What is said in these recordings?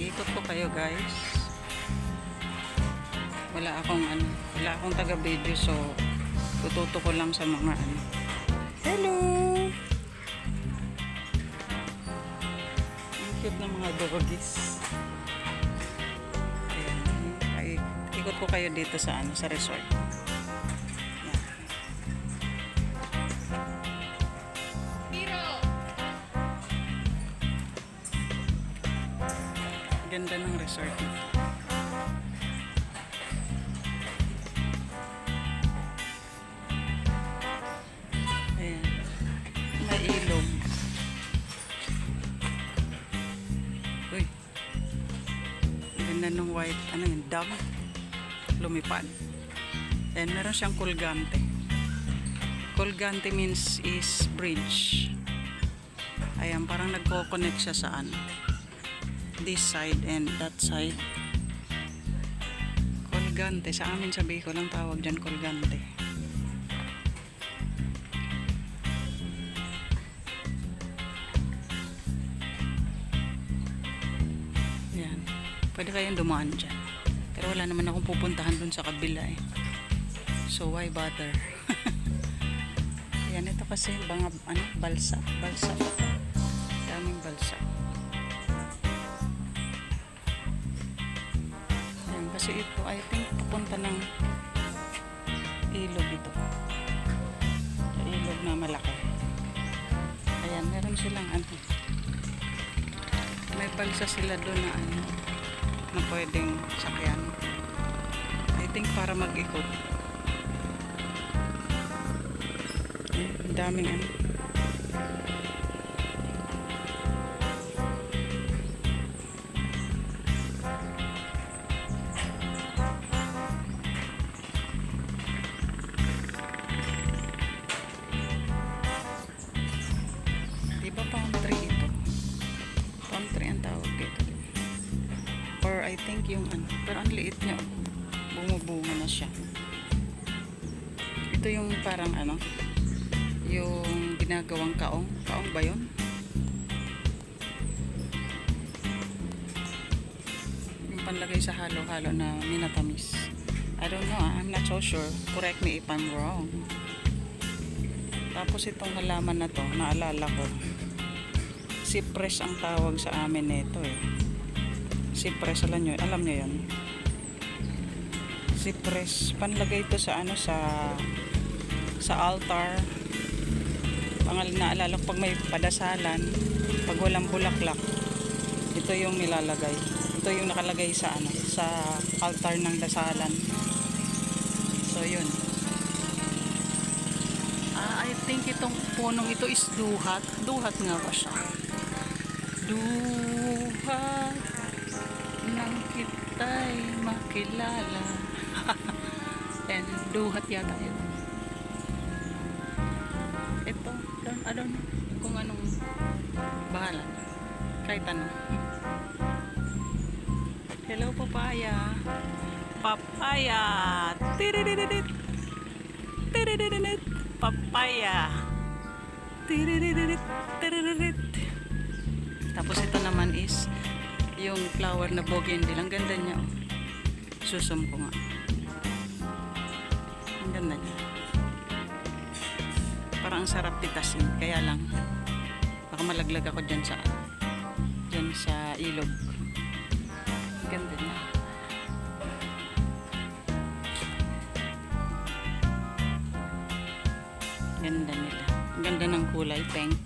Ikot ko kayo guys. Wala akong taga-video, so tututo ko lang sa mga ano. Hello! Ang cute ng mga doggies. Ayan. Ikot ko kayo dito sa sa resort. Ganda ng resort nito. Ayan. May ilog. Uy. Ganda ng white, dam. Lumipad. Ayan, meron siyang Colgante. Colgante means is bridge. Ayan, parang nagko-connect siya sa this side and that side. Colgante. Sa amin sa Bicol lang tawag dyan Colgante. Yan. Pwede kayong dumaan dyan. Pero wala naman akong pupuntahan dun sa kabila eh. So why bother? Yan, ito kasi mga balsa. Balsa. Daming balsa. Kasi ito, I think, pupunta ng ilog ito. Ilog na malaki. Ayan, meron silang may balsa sila doon na pwedeng sakyan. I think para mag-ikot. Ang daming Diba palm tree ito? Palm tree ang tawag dito. Or I think yung pero ang liit niya. Bumubunga na siya. Ito yung parang yung ginagawang kaong. Kaong ba yun? Yung panlagay sa halo-halo na minatamis. I don't know, I'm not so sure. Correct me if I'm wrong. Tapos itong halaman na to, naalala ko, cypress ang tawag sa amin nito eh. Cypress, alam nyo yun? Cypress, panlagay ito sa sa altar. Naalala ko pag may padasalan, pag walang bulaklak, ito yung nilalagay. Ito yung nakalagay sa sa altar ng dasalan. So yun. I think itong punong ito is duhat. Duhat nga ba siya? Duhat nang kita'y makilala. And duhat yata yun. Ito, I don't know kung anong bahala. Kahit ano. Hello, papaya. Papaya. Tiridididit. Tiridididit. Papaya. Tiridididit. Tirididit. Tapos ito naman is yung flower na bougainville. Ang ganda niya. Susum ko nga. Ang ganda niya. Parang ang sarap titasin. Kaya lang baka malaglag ako dyan sa ilog. Ang ganda niya. Ganda nila. Ang ganda ng kulay. Pink.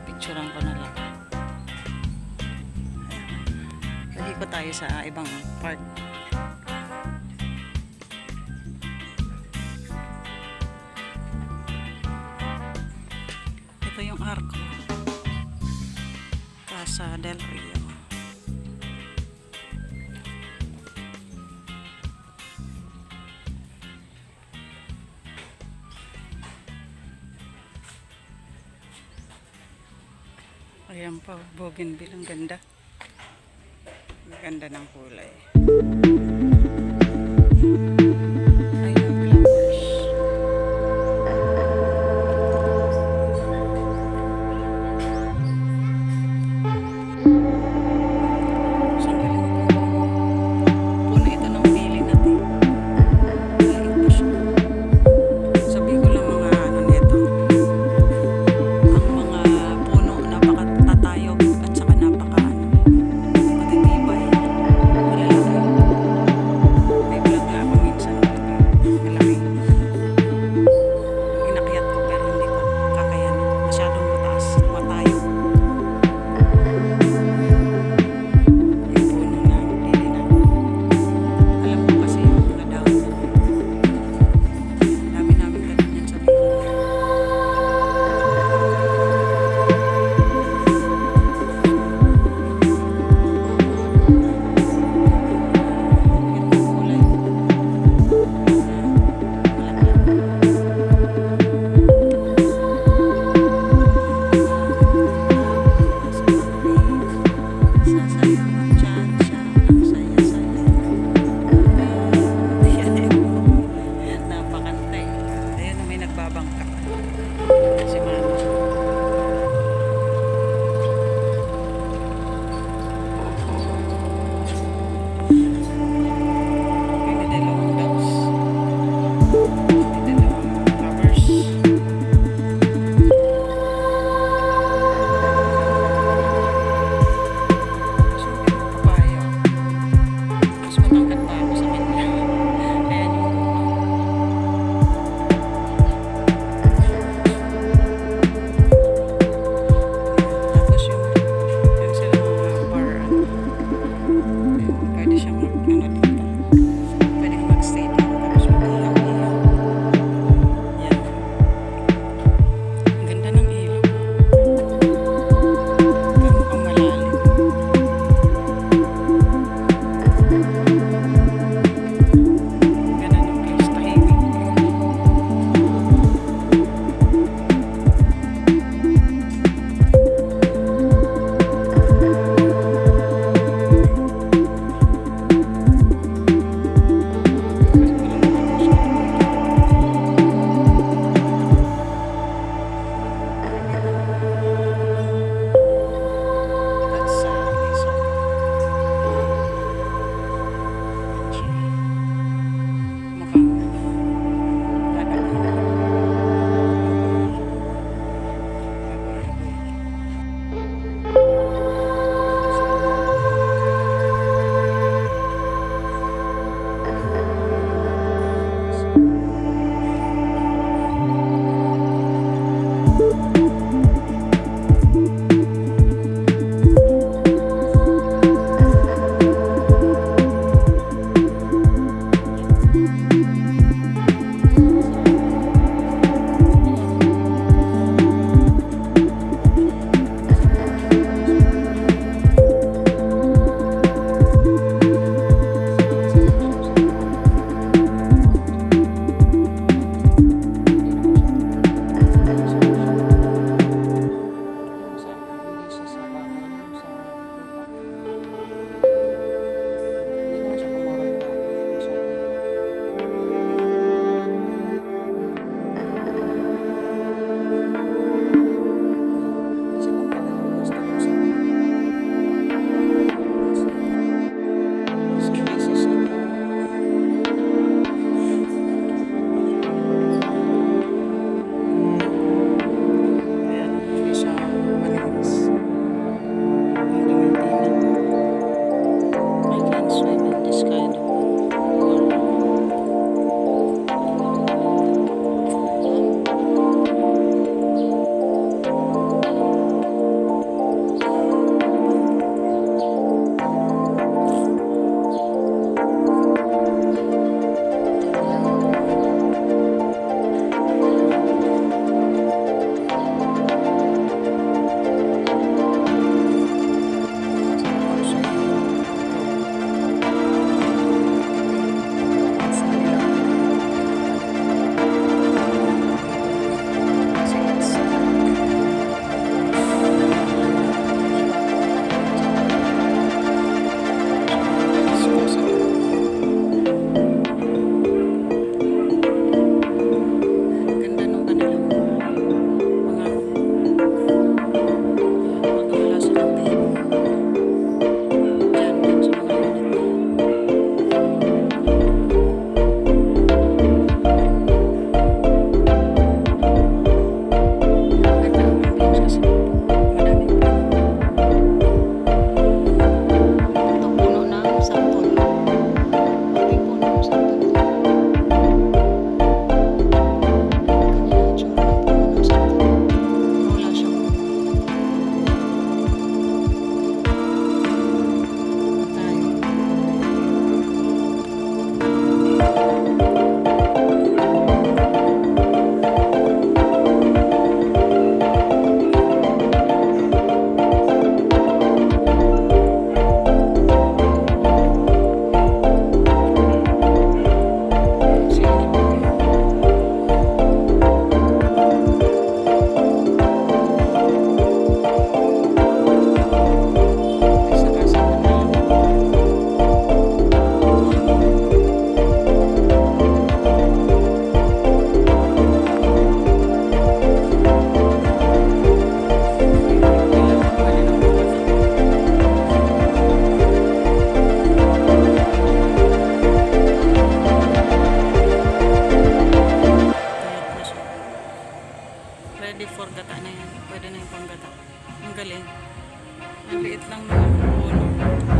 Picturean ko na lang. Dali ko tayo sa ibang part. Ito yung Arco. Casa del Rio. Ayan pa, bougainville. Ang ganda. Ang ganda ng kulay. I love flowers. Sasayaw dyan siya ng saya-saya. Yan eh. Napakantay. Ayun, may nagbabangka. Si mama. May dalawang ducks. May dalawang lovers. So, yung papaya. Mas matangkad pa ako sa kanya. Ayan yung bunga. ready for gata na yan. Pwede na yung panggata. Ang galing. Ang liit lang ng puno.